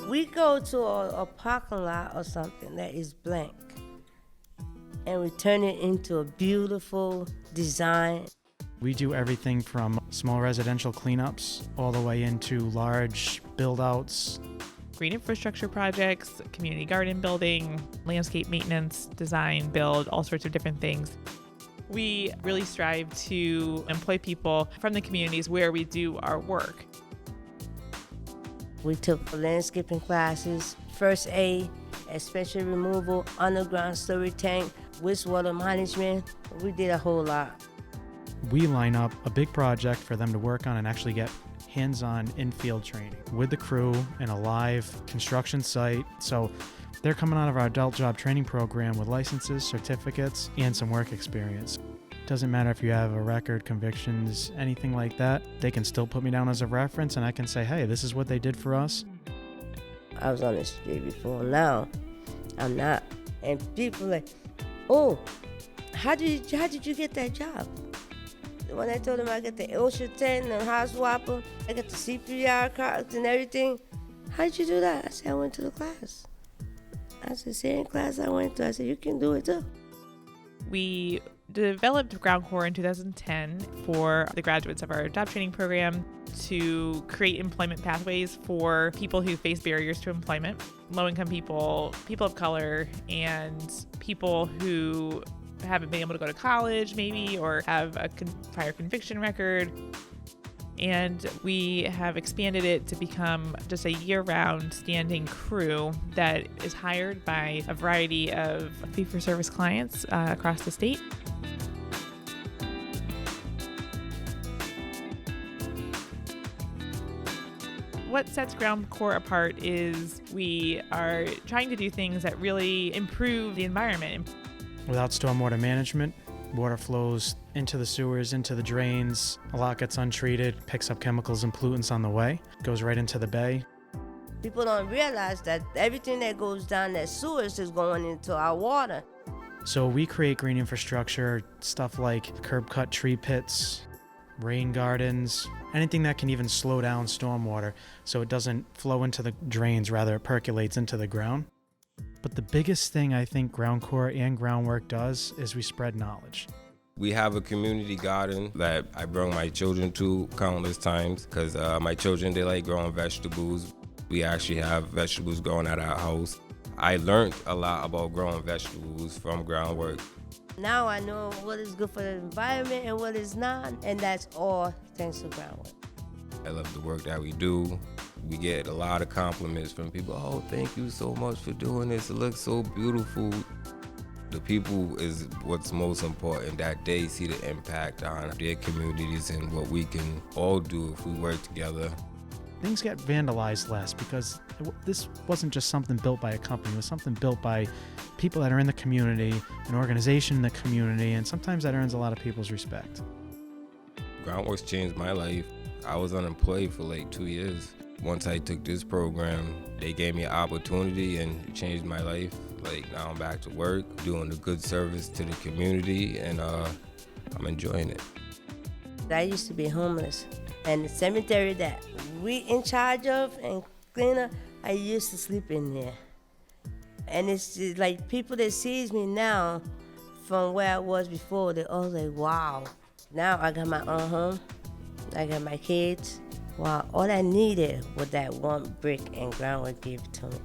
We go to a parking lot or something that is blank, and we turn it into a beautiful design. We do everything from small residential cleanups all the way into large build-outs. Green infrastructure projects, community garden building, landscape maintenance, design, build, all sorts of different things. We really strive to employ people from the communities where we do our work. We took landscaping classes, first aid, expensive removal, underground storage tank, wastewater management. We did a whole lot. We line up a big project for them to work on and actually get hands-on in-field training with the crew in a live construction site. So they're coming out of our adult job training program with licenses, certificates, and some work experience. Doesn't matter if you have a record, convictions, anything like that. They can still put me down as a reference and I can say, hey, this is what they did for us. I was on the street before, now I'm not. And people like, oh, how did you get that job? When I told them I get the OSHA 10 and house swapper, I got the CPR cards and everything. How did you do that? I said, I went to the class. I said, same class I went to. I said, you can do it too. We developed GroundCorp in 2010 for the graduates of our job training program to create employment pathways for people who face barriers to employment, low-income people, people of color, and people who haven't been able to go to college maybe or have a prior conviction record. And we have expanded it to become just a year-round standing crew that is hired by a variety of fee-for-service clients across the state. What sets GroundCorp apart is we are trying to do things that really improve the environment. Without stormwater management, water flows into the sewers, into the drains. A lot gets untreated, picks up chemicals and pollutants on the way, goes right into the bay. People don't realize that everything that goes down that sewers is going into our water. So we create green infrastructure, stuff like curb cut tree pits, rain gardens, anything that can even slow down stormwater so it doesn't flow into the drains, rather it percolates into the ground. But the biggest thing I think GroundCorp and Groundwork does is we spread knowledge. We have a community garden that I bring my children to countless times because my children, they like growing vegetables. We actually have vegetables growing at our house. I learned a lot about growing vegetables from Groundwork. Now I know what is good for the environment and what is not, and that's all thanks to Groundwork. I love the work that we do. We get a lot of compliments from people. Oh, thank you so much for doing this. It looks so beautiful. The people is what's most important, that they see the impact on their communities and what we can all do if we work together. Things get vandalized less because this wasn't just something built by a company. It was something built by people that are in the community, an organization in the community, and sometimes that earns a lot of people's respect. Groundwork's changed my life. I was unemployed for like 2 years. Once I took this program, they gave me an opportunity and it changed my life. Like now I'm back to work, doing a good service to the community, and I'm enjoying it. I used to be homeless, and the cemetery that we in charge of and clean up, I used to sleep in there. And it's just like people that sees me now from where I was before, they all like, wow. Now I got my own home, I got my kids. Wow, all I needed was that one brick, and Groundwork gave it to me.